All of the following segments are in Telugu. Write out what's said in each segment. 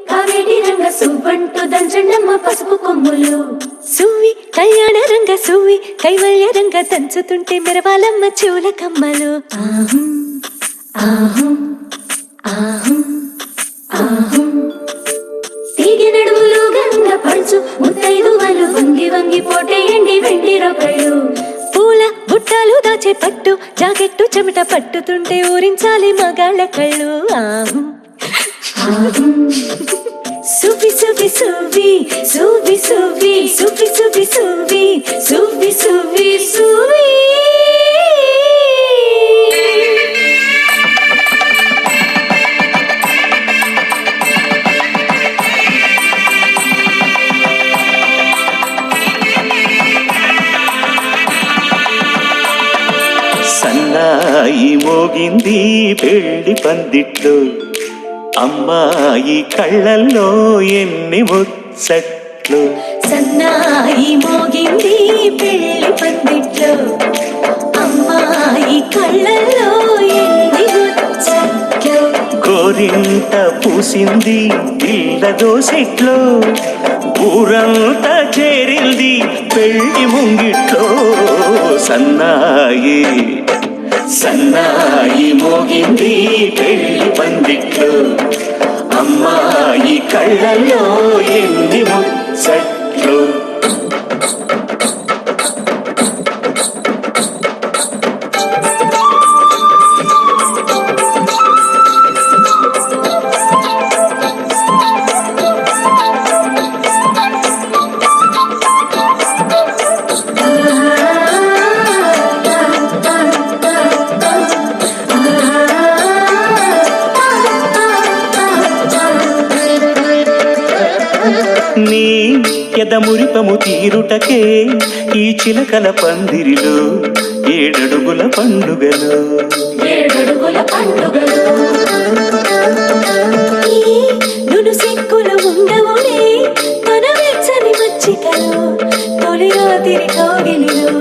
కావేటి రంగ సువ్వంటూ దంచండమ్మ పసుపు కొమ్ములు. సువ్వి కళ్యాణ రంగ సువ్వి కైవల్య రంగ దంచుతుంటే మెరవాలమ్మ చెవుల కమ్మలు. ఆహం ఆహం ఆహం ఆహం తీగి నడుములు గంగ పడుచు ముత్తైదువలు వంగి వంగి పోటేయండి వెండి రొకళ్ళు. పూల బుట్టాలు దాచే పట్టు జాకెట్టు చెమట పట్టుతుంటే ఊరించాలి మగాళ్ళ కళ్ళు. ఆహం ఆహం సువ్వి సువ్వి సువ్వి సువ్వి సువ్వి సువ్వి సువ్వి సువ్వి సువ్వి సువ్వి సువ్వి. సన్నాయి మోగింది పెళ్లి పందిట్లో, అమ్మాయి కళ్ళల్లో ఎన్ని ముచ్చట్లు. సన్నాయి మోగింది పెళ్లి పందిట్లో, అమ్మాయి కళ్ళల్లో ఎన్ని ముచ్చట్లు. గోరింట పూసింది పిల్ల దోసెట్లో, ఊరంతా చేరింది పెళ్లి ముంగిట్లో. సన్నాయి సన్నాయి మోగింది పెళ్లి పందిట్లో, అమ్మాయి కళ్ళల్లో ఎన్ని ముచ్చట్లు. నీ ఎదమురిపము తీరుటకే ఈ చిలకల పందిరిలో ఏడడుగుల పండుగలు. ఏడడుగుల పండుగలు నును సిక్కులు ఉండవులే తన వెచ్చని మచ్చికలు. తొలి రాత్రి కోగిలిలో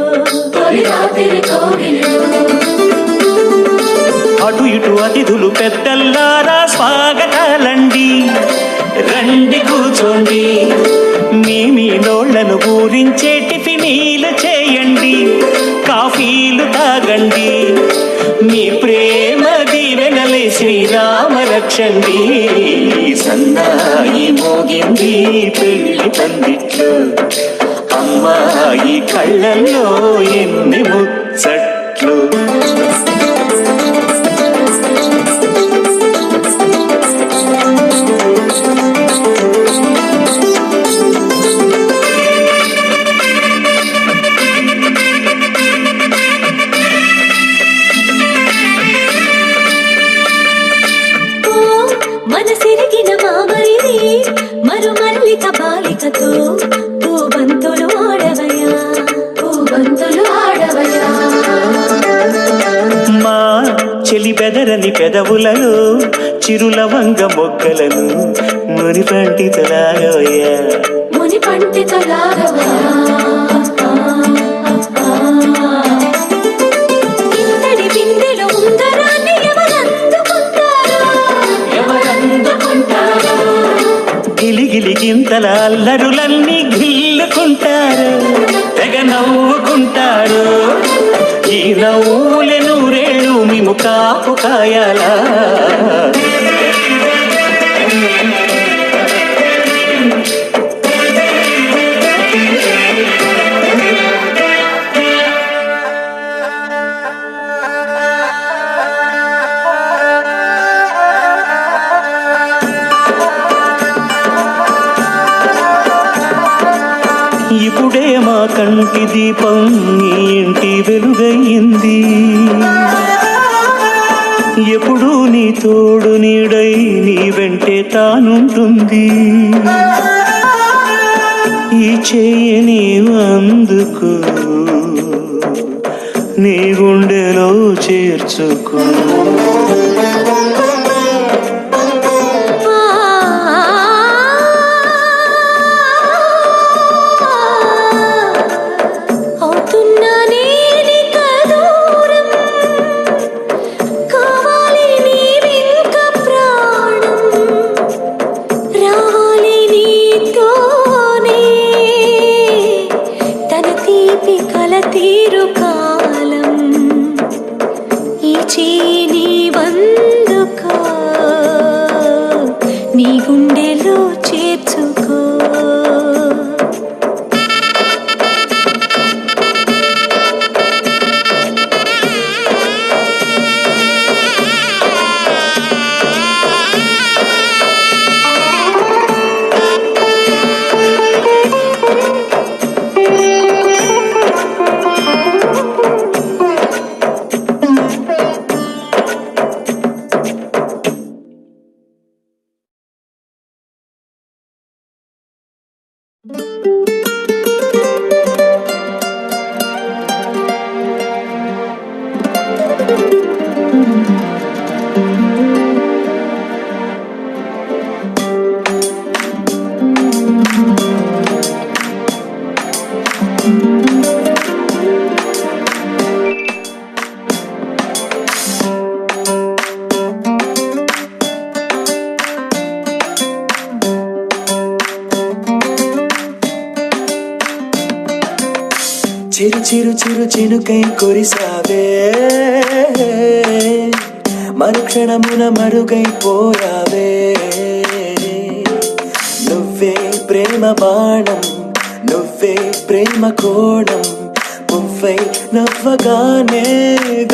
తొలి రాత్రి కోగిలిలో అటు ఇటు అతిథులు పెద్దల్లారా స్వాగతాలండి, రండి కూర్చోండి. మీ నోళ్లను ఊరించే టిఫినీలు చేయండి, కాఫీలు తాగండి. మీ ప్రేమ దీవెనలే శ్రీరామ రక్షండి. సన్నాయి మోగింది పెళ్లి పందిట్లో, అమ్మాయి కళ్ళల్లో ఎన్ని ముచ్చట్లు. మనసిరిగిన మామరిది మరుమల్లిక బాలికతో పూబంతులు ఆడవయా పూబంతులు ఆడవయా. మా చెలి బెదరని పెదవులలో చిరులవంగ మొగ్గలను ముని పండితులాగవయ్యా. ముని పండితులాగవయా. ఇంతటి బిందెలో ఉంగరాన్ని ఎవరందుకుంటారు. గిలిగిలి గింతల అల్లరులన్నీ గిల్లుకుంటారు, తెగ నవ్వుకుంటారు. ఈ నవ్వులే నూరేళ్ళు మేము కాపు కాయాలా. ఇప్పుడే మా కంటి దీపం ఇంటి వెలుగయ్యింది, ఎప్పుడూ నీ తోడు నీడై నీ వెంటే తానుంటుంది. ఈ చెయ్యి నీవు అందుకు, నీ గుండెలో చేర్చుకో. కావాలి నీ వెంక ప్రాణం రా నీ గుండెలో చేర్చుకో. చిరు చిరు చిరు చినుకై కురిసావే, మరుక్షణమున మరుగైపోయావే. నువ్వే ప్రేమ బాణం, నువ్వే ప్రేమ కోణం, పువ్వై నవ్వగానే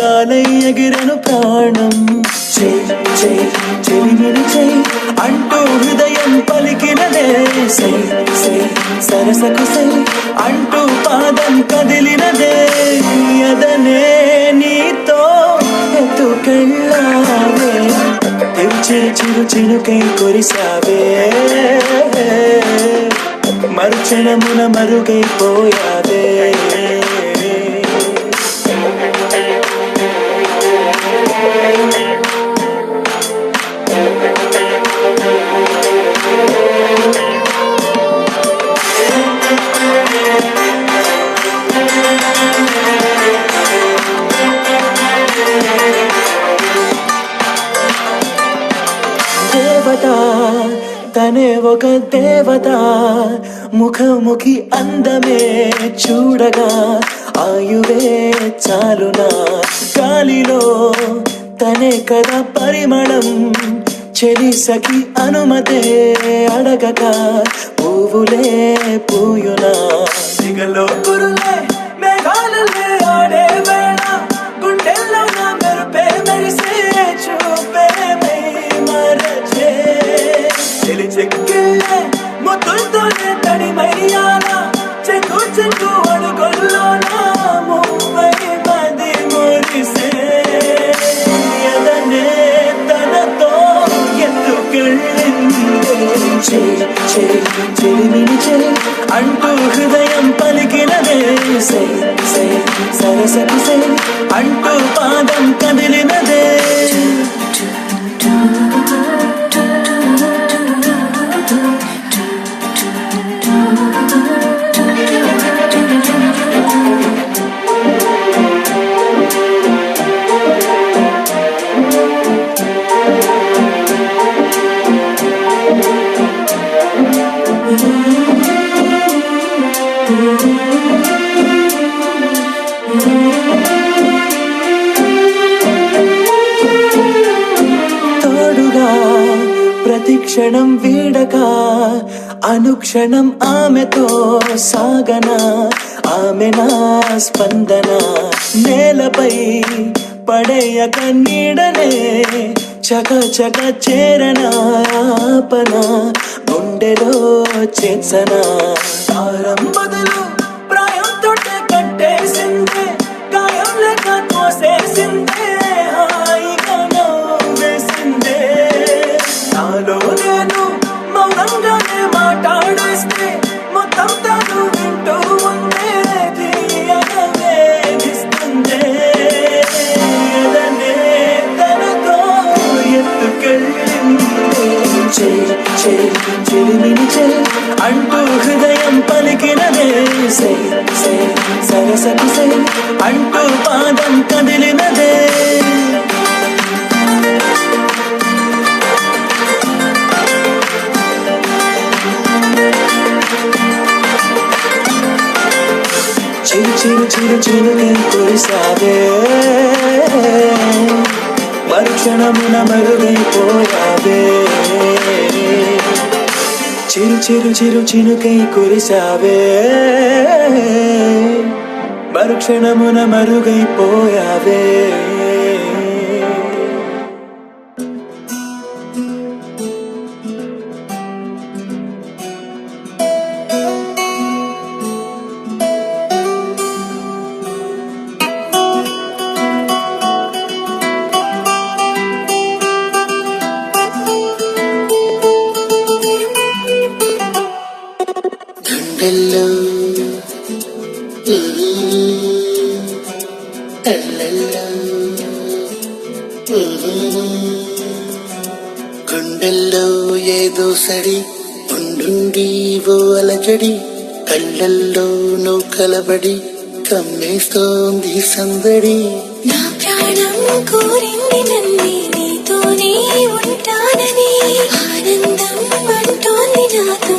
గాలై ఎగిరెను ప్రాణం. చెయ్ చెయ్ చెలిమిని చెయ్ అంటూ హృదయం పలికినదే, సై సై సరసకు సై అంటూ పాదం కదిలినదే. అదనే నీతో ఎత్తుకెళ్ళావే, చిరు చిరు చినుకై కురిసావే, మరుక్షణమున మరుగైపోయావే. దేవత తనే ఒక దేవత, ముఖముఖి అందమే చూడగా ఆయువే చాలునా. గాలిలో తనే కదా పరిమళం, చెలి సఖి అనుమతే అడగక పువ్వులే పూయునా. దిగలో కురులే మేఘాలలే ఆడే వేళ, గుండెల్లో నా మెరుపే మెరిసే చూపే మరచే. చెలి చెక్కిళ్ళే ముద్దులతోనే తడిమయ్యాల, చెక్కు చెక్కు అడుగుల్లో నా ముప్పై మది మురిసే. అదనే తనతో ఎత్తుకెళ్ళిందే, చెలిమిని చెలి అంటూ హృదయం పలికినదే, సై సై సరసకు సై అంటూ పాదం కదిలినదే. తోడుగా ప్రతిక్షణం వీడక అనుక్షణం ఆమెతో సాగన, ఆమె నా స్పందన. నేలపై పడేయక నీడనే చక చక చేరనాపన, గుండెలో చేసన. తారం బదులు ప్రాయంతో కట్టేసిందే, గాయం లేక కోసేసిందే, హాయిగా నవ్వేసిందే. నాలో నేను మౌనంగానే మాట్లాడేస్తే మొత్తం తాను వింటూ ఉందే, తీయగా వేధిస్తుందే. అదనే తనతో ఎత్తుకెళ్ళిందే, చెలిమిని చెలి అంటూ హృదయం పలికినదే, సై సై సరసకు సై అంటూ పాదం కదిలినదే. చిరు చిరు చిరు చిరుకై కురిసావే, మరుక్షణమున మరుగైపోయావే. చిరు చిరు చిరు చినుకై కురిసావే మరుక్షణమున మరుగైపోయావే Hello, గుండెల్లో ఏదో సడి ఉండుండి ఓ అలజడి కళ్ళల్లో నువ్వు కలబడి కమ్మేస్తోంది సందడి నా ప్రాణం కోరింది నన్నే నీతోనే ఉంటానని ఆనందం అంటోంది నాతో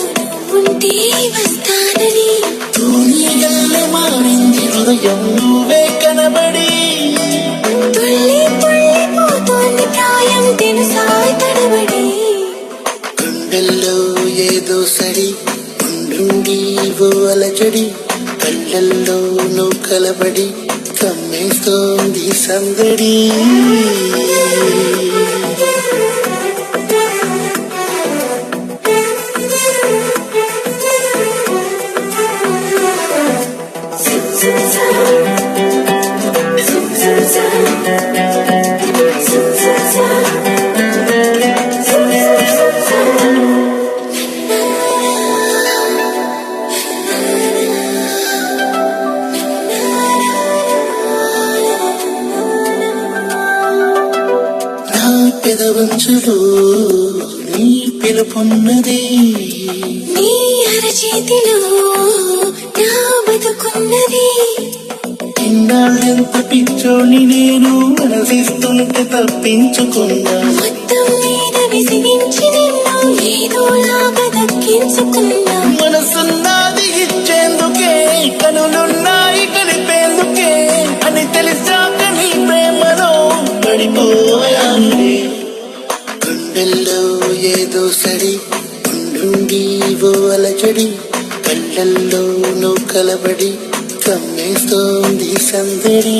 ఉంటే వస్తానని తూనీగల్లె మారింది హృదయం నువ్వే కనబడి తుళ్ళి తుళ్ళిపోతోంది ప్రాయం తెలుసా తడబడి గుండెల్లో ఏదో సడి ఉండుండి ఓ అలజడి కళ్ళల్లో నువ్వు కలబడి కమ్మేస్తోంది సందడి పెదవంచులో నీ పిలుపున్నది నీ అరచేతిలో నా బతుకున్నది ఇన్నాళ్ళెంత పిచ్చోని నేను మనసిస్తుంటే తప్పించుకున్నా మొత్తం మీద విసిగించి నిన్ను ఏదోలాగా దక్కించుకున్నా మనసున్నది ఇచ్చేందుకే కనులున్నాయి కలిపేందుకే అని తెలిసాక నీ ప్రేమలో పడిపోయాను గుండెల్లో ఏదో సడి ఉండుండి ఓ అలజడి కళ్ళల్లో నువ్వు కలబడి కమ్మేస్తోంది సందడి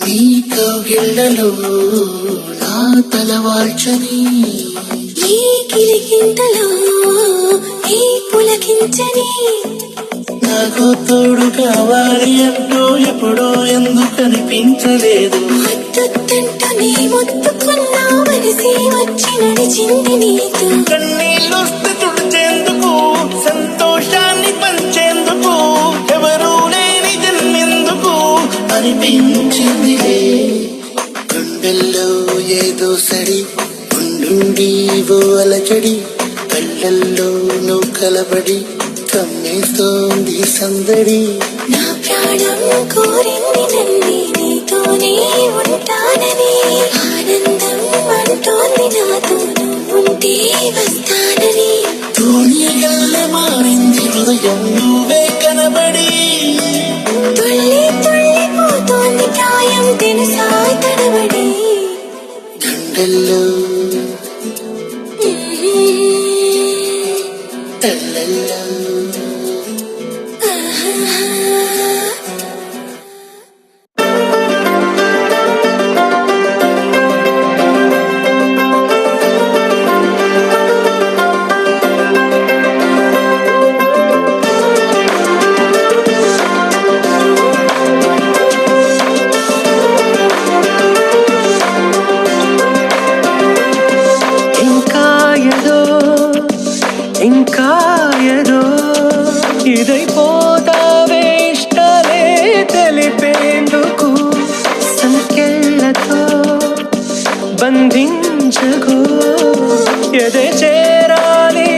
నీ కౌగిళ్లలో నా తలవాల్చని ఈ కిలికింతలో ఈ పులకించని నాకు తోడు కావాలి అంటూ ఎప్పుడూ ఎందుకు అనిపించలేదు మద్దతంటూ నీ మొత్తుకున్నా వలసి వచ్చి నడిచింది నీతో కన్నీళ్ళొస్తే తుడిచేందుకు సంతోషాన్ని పంచేందుకు ఎవరూ లేని జన్మెందుకు అనిపించింది గుండెల్లో ఏదో సడి ఉండుండి ఓ అలజడి కళ్ళల్లో నువ్వు కలబడి కమ్మేస్తోంది సందడి నా ప్రాణం కోరింది నన్నే నీతోనే ఉంటానని ఆనందం అంటోంది నాతో ఉంటే వస్తానని తూనీగల్లె మారింది హృదయం నువ్వే కనబడి తుళ్ళి తుళ్ళిపోతోంది ప్రాయం తెలుసా తడబడి గుండెల్లో తెల్లల్లో ఇంకా ఏదో ఇదైపోతావే ఇష్టాలే తెలిపేందుకు సంఖ్యలతో బంధించకు ఎదే చేరాలి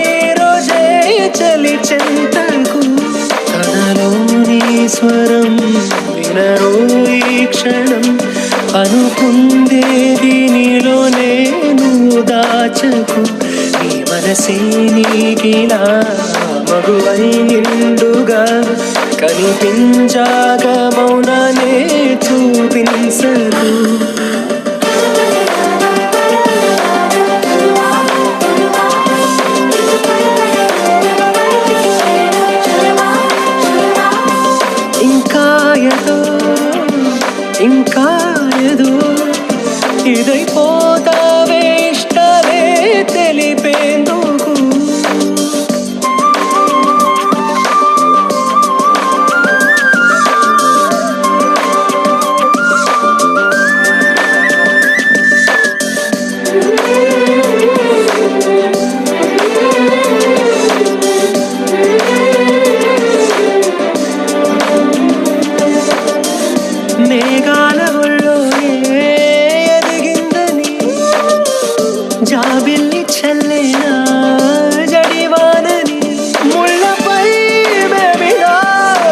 క్షణం అనుకుందేది నీలో నేను దాచకు నీ మనసే నీకిలా మగువై నిండుగా కనిపించాక మౌనానే చూపించను ఇంకా ఏదో ఇదైపోతావే ఇష్టాలే తెలిపేందుకు మేఘాల ఒళ్ళో ఎదిగిందని జాబిల్లి చల్లేనా జడివానని ముళ్ళపై బేబిలా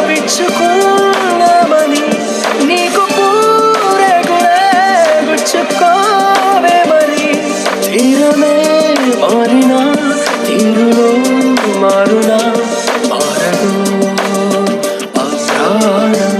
విచ్చుకున్నామని నీకు పూరేగులే గుచ్చుకోవే మరి తీరమే మారినా తీరులో మారునా మారదు ఆ ప్రాణం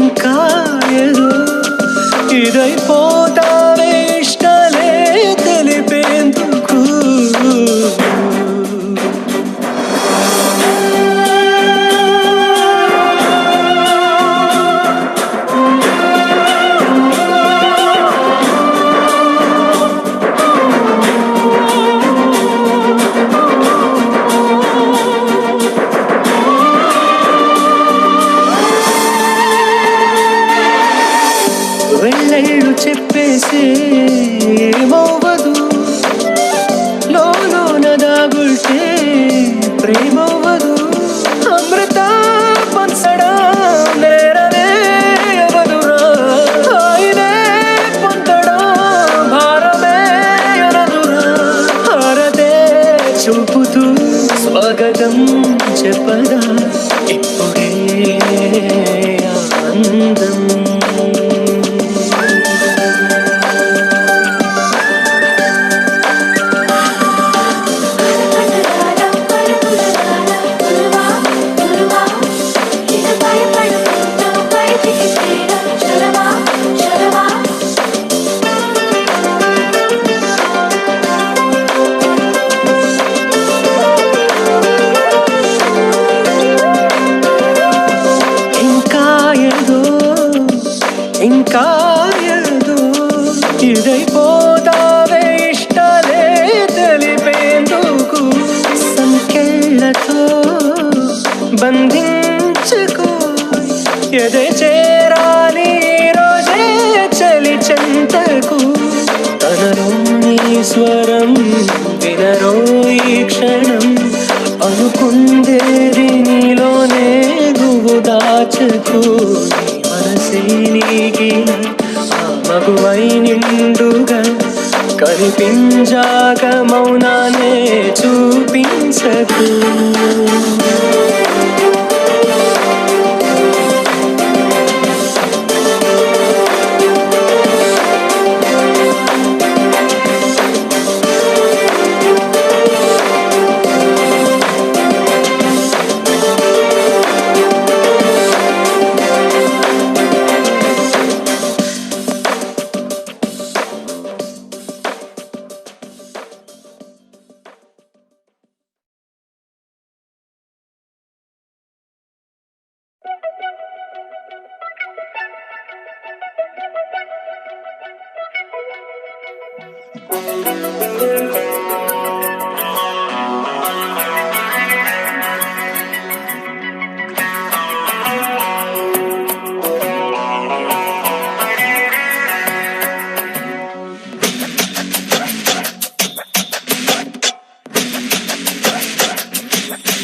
ఇంకా ఏదో ఇదైపోతావే ఇష్టాలే తెలిపేందుకు వెళ్ళళ్ళు చెప్పేసే ఏమవ్వదు లోన దాగుల్తే ప్రేమవ్వదు అమృత పంచడం నేరనే అవదురా ఆయనే పొందడం భారమే అనదురా హారతే చూపుతూ స్వాగతం చెప్పదా ఇప్పుడే ఆనందం ఇంకా ఏదో ఇదైపోతావే ఇష్టాలే తెలిపేందుకు సంఖ్యలతో బంధించుకు ఎదే చేరాలి రోజే చలి చెంతకు తనలోని స్వరం వినరో ఈ క్షణం అనుకుందేది నీలోనే గువ్వు దాచకు మనసే నీకిలా ఆ మగువై నిండుగా కనిపించాక మౌనానే చూపించకు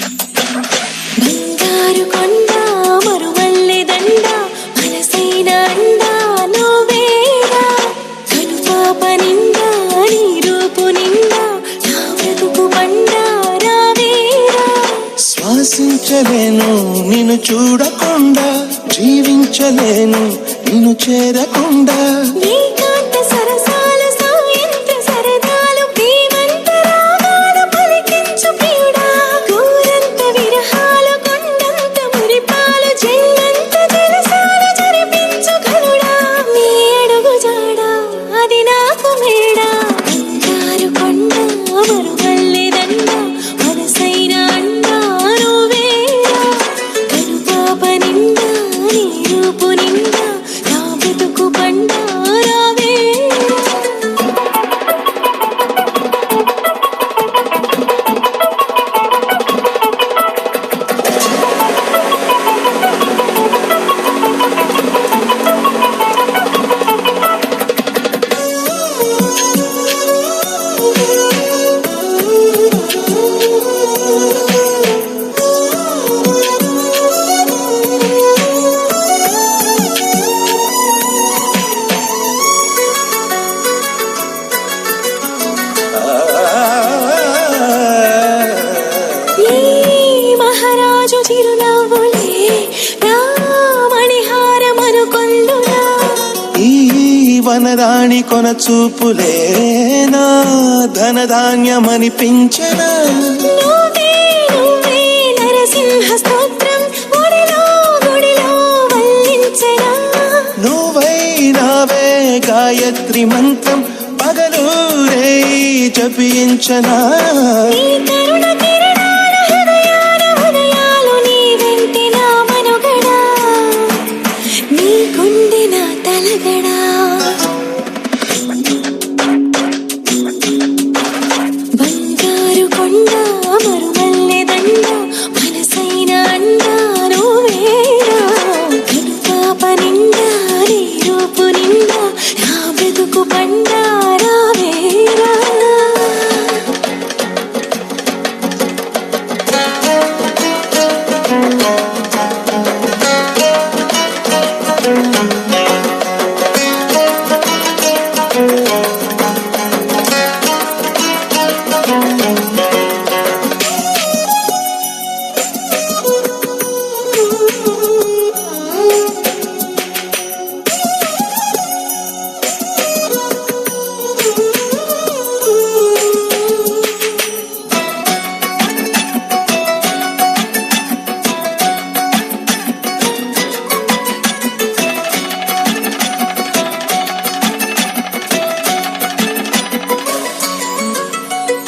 బంగారు చూడకుండా జీవించలేను నిన్ను చేరకుండా ఏకాంత సరసాలు సాయంత్ర సరదాలు ప్రేమంత రాగాలు పలికించు ప్రియుడా గోరంత విరహాలు కొండంత మురిపాలు జన్మంత జలసాలు జరిపించు ఘనుడా నీ అడుగు జాడ అది నాకు మేడ బంగారు కొండ మరుగల్లె దండ మనసైన అండా నువ్వేరా కనుపాప నిండా నీ రూపు నిండా నా బ్రతుకు పండా రావేరా ఈ మహారాజు చిరునవ్వులే రామణిహారమనుకొందునా ఈ వనరాణి కొన చూపులే నా ధనధాన్యమనిపించనా నువ్వే నువ్వే నరసింహ స్తోత్రం గుడిలో గుడిలో వల్లించనా నువ్వైనావే గాయత్రి మంత్రం పగలు రే జపించనా నీ కరుణ కిరణాల హృదయాల హృదయాలు నీ వెంటి నా మనుగడా నీ గుండె నా తలగడా బంగారు కొండ మరుమల్లె దండ మనసైన అండా నువ్వేరా కనుపాప నిండా నీ రూపు నిండా నా బ్రతుకు పండా రావేరా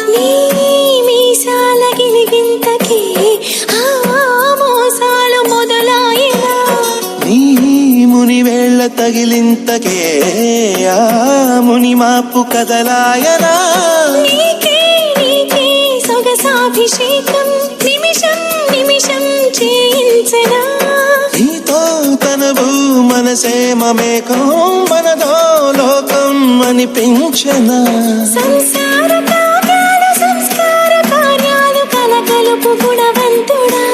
నీ మీసాల గిలిగింతకి ఆ మోసాలు మొదలాయినా నీ ముని వేళ్ళ తగిలింతకే ఆ ముని మాపు కదలాయనా నీకే నీకే సొగసాభిషేకం నిమిషం నిమిషం చేయించనా నీతో తనవు మనసే మమేకం మనదో లోకం అనిపించనా సంసార కావ్యాలు సంస్కార కార్యాలు కలకలుపు గుణవంతుడా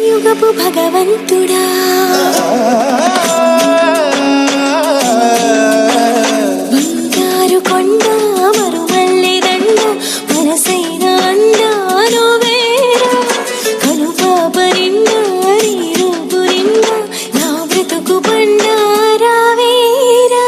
యుగపు భగవంతుడా బంగారు కొండ మరుమల్లె దండ మనసైన అండా నువ్వేరా కనుపాప నిండా నీ రూపు నిండా నా బ్రతుకు పండా రావేరా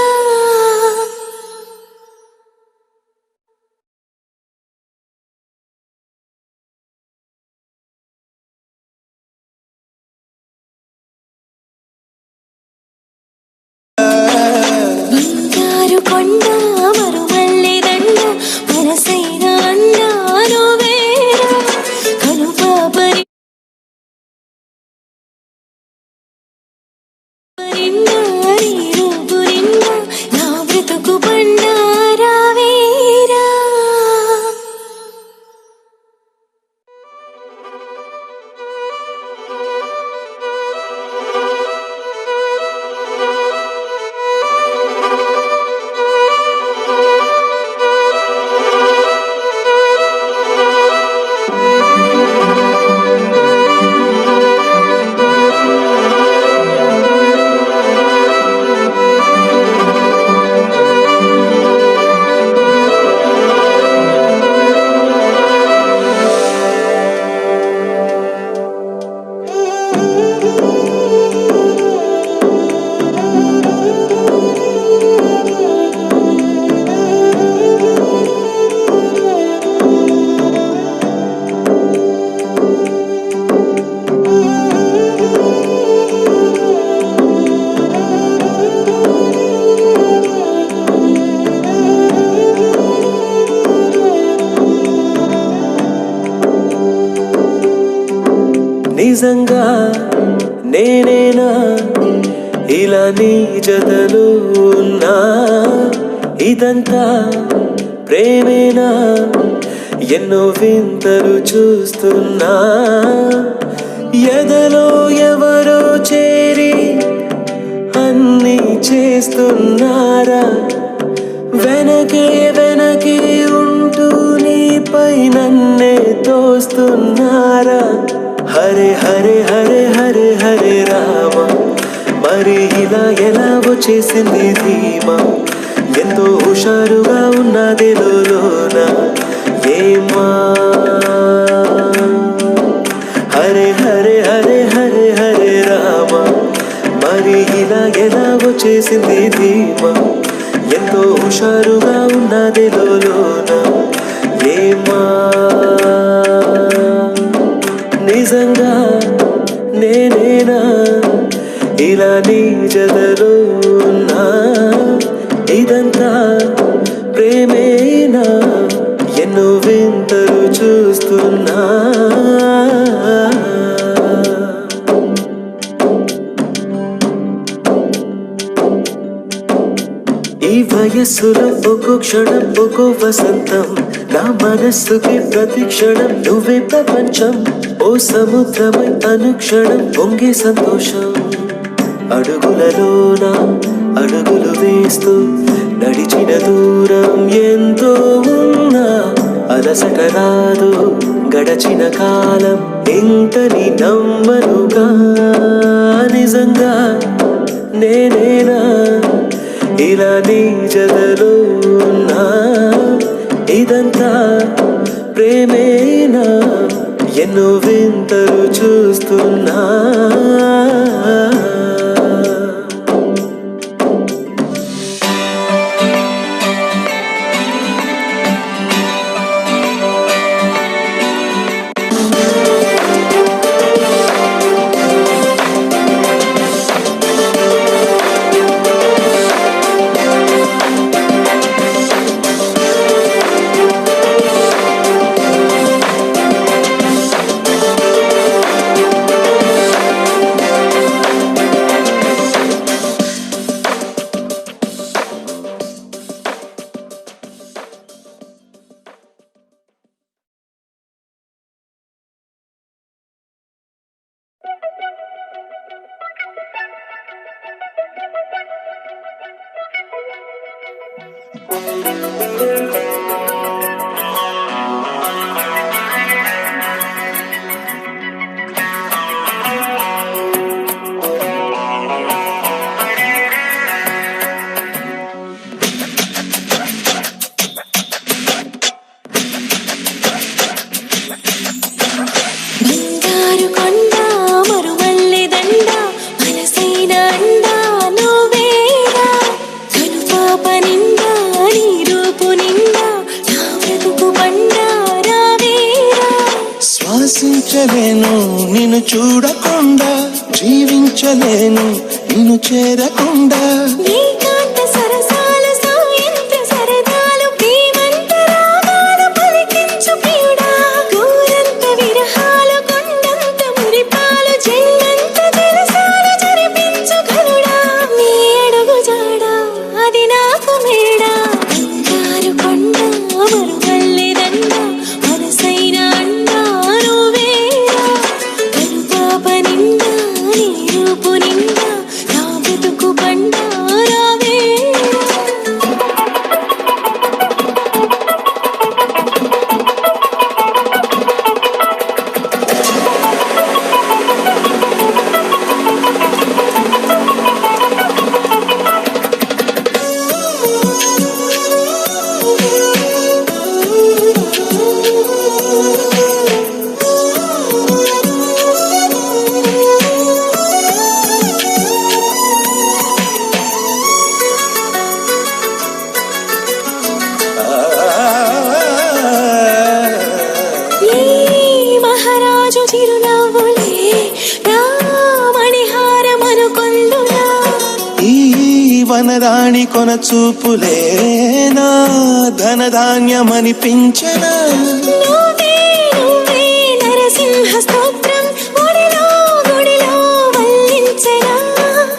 బంగారు కొండ మరుమల్లె దండ మనసైన అండా నువ్వేరా కనుపాప నిండా నీ రూపు నిండా నా బ్రతుకు పండా రావేరా నిజంగా నేనేనా ఇలా నీ జతలో ఉన్నా ఇదంతా ప్రేమేనా ఎన్నో వింతలు చూస్తున్నా ఎదలో ఎవరో చేరి అన్నీ చేస్తున్నారా వెనకే వెనకే ఉంటూ నీపై నన్నే తోస్తున్నారా హరే హరే హరే హరే హరే రామ మరి ఇలా ఎలా వచ్చేసింది ధీమా ఎంతో హుషారుగా ఉన్నది లోన ఏమా హరే హరే హరే హరే హరే రామ మరి ఇలా ఎలా వచ్చేసింది ధీమా ఎంతో హుషారుగా ఉన్నది లోన ఏమా నిజంగా నేనేనా ఇలా నీ జతలో ఉన్నా ఇదంతా ప్రేమేనా ఎన్నో వింతలు చూస్తున్నా ఈ వయస్సులో ఒక్కో క్షణం ఒక్కో వసంతం నా మనస్సుకి ప్రతి క్షణం నువ్వే ప్రపంచం ఓ సముద్రమై అనుక్షణం పొంగే సంతోషం అడుగులలోన అడుగులు వేస్తూ నడిచిన దూరం ఎంతో ఉన్నా అలసట రాదు గడచిన కాలం ఇంతని నమ్మనుగా నిజంగా నేనేనా ఇలా నీ జతలో ఉన్నా ఇదంతా ప్రేమేనా ఎన్నో వింతలు చూస్తున్నా శ్వాసించలేను నిన్ను చూడకుండా జీవించలేను నిన్ను చేరకుండా నిండా నీ రూపు నిండా నా బ్రతుకు బండా వనరాణి కొన చూపులేనా ధనధాన్యమనిపించనా నువ్వే నువ్వే నరసింహ స్తోత్రం గుడిలో గుడిలో వల్లించనా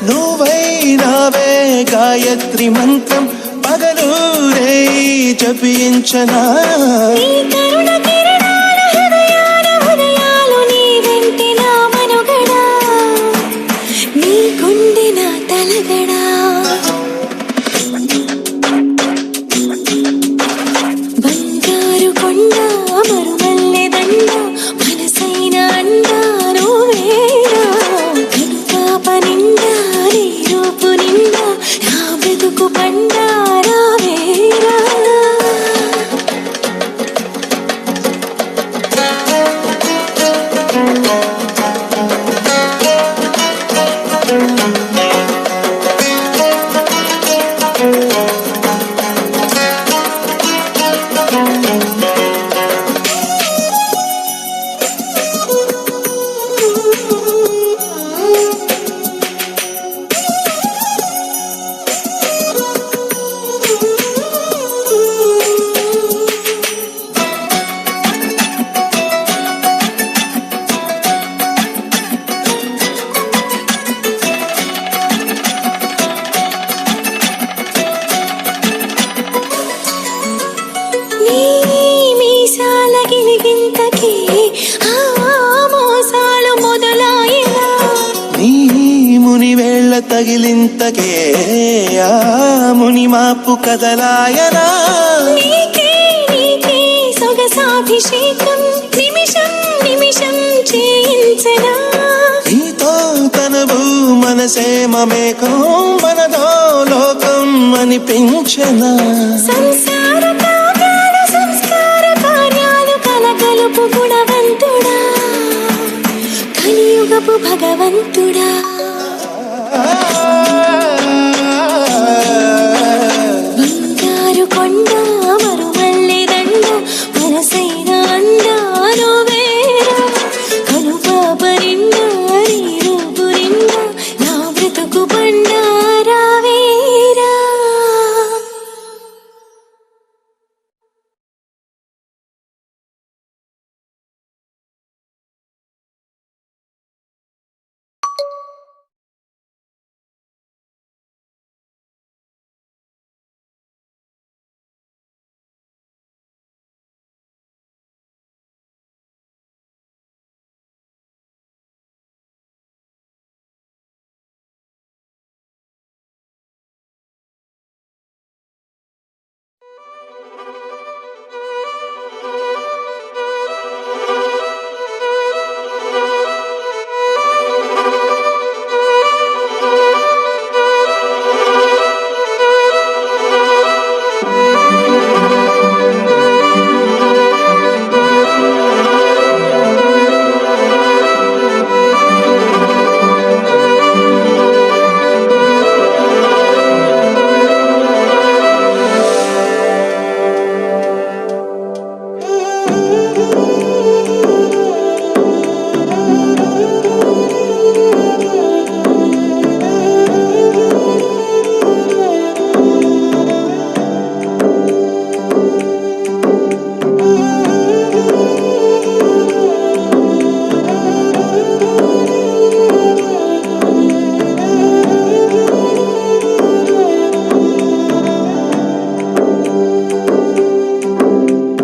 నువ్వైనావే గాయత్రి మంత్రం పగలు రేయి జపించనా నీ కరుణ కిరణాల హృదయాల హృదయాలు నీ వెంటే నా మనుగడా నీ గుండె నా తలగడా బంగారు కొండ మరుమల్లె దండ మనసైన అండ నువ్వేరా కనుపాప నిండా నీ రూపు నిండా నా బ్రతుకు బండారా వేరా నీ మీసాల గిలిగింతకి ఆ మోసాలు మొదలాయినా నీ ముని వేళ్ళ తగిలింతకే ఆ ముని మాపు కదలాయనా నీకే నీకే సొగసాభిషేకం నిమిషం నిమిషం చేయించనా నీతో తనవు మనసే మమేకం మనదో లోకం అనిపించనా సంసార కావ్యాల సంస్కార కార్యాలు కలగలుపు గుణవంతుడా కలియుగపు భగవంతుడా బంగారు కొండ మరుమల్లె దండ మనసైన అండ నువ్వేరా కనుపాప నిండా నీ రూపు నిండా నా బ్రతుకు బండారా వేరా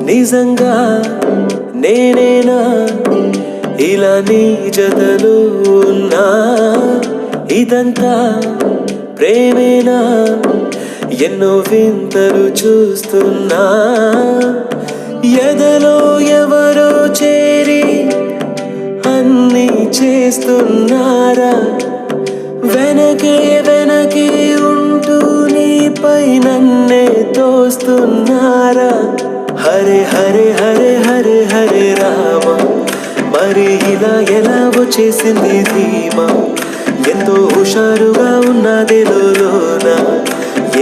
నిజంగా నేనేనా ఇలా నీ జతలో ఉన్నా ఇదంతా ప్రేమేనా ఎన్నో వింతలు చూస్తున్నా ఎదలో ఎవరో చేరి అన్నీ చేస్తున్నారా వెనకే వెనకే ఉంటూ నీపై నన్నే తోస్తున్నారా హరే హరే హరే హరే హరే రామ మరి ఇలా ఎలా వచ్చేసింది ధీమా ఎంతో హుషారుగా ఉన్నది లోన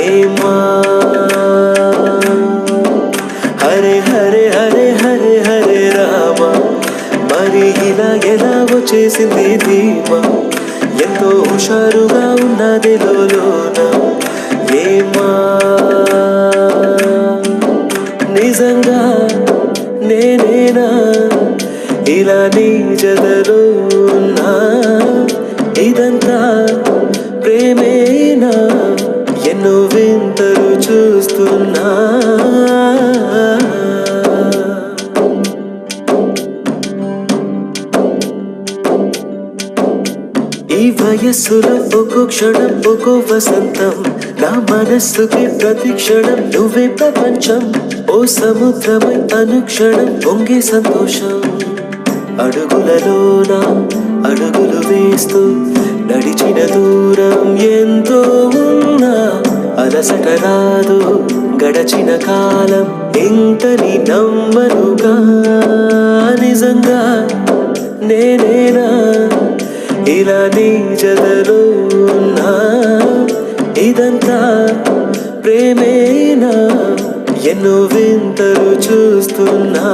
ఏమా హరే హరే హరే హరే హరే రామ మరి ఇలా ఎలా వచ్చేసింది ధీమా ఎంతో హుషారుగా ఉన్నది లోన ప్రేమ నిజంగా నేనేనా ఇలా నీ జతలో ఉన్నా ఇదంతా ప్రేమేనా ఎన్నో వింతలు చూస్తున్నా ఈ వయస్సులో ఒక్కో క్షణం ఒక్కో వసంతం నా మనస్సుకి ప్రతి క్షణం నువ్వే ప్రపంచం ఓ సముద్రమై అనుక్షణం పొంగే సంతోషం అడుగులలోన అడుగులు వేస్తూ నడిచిన దూరం ఎంతో ఉన్నా అలసట రాదు గడచిన కాలం ఇంతని నమ్మనుగా నిజంగా నేనేనా ఇలా నీ జతలో ఉన్నా ఇదంతా ప్రేమేనా ఎన్నో వింతలు చూస్తున్నా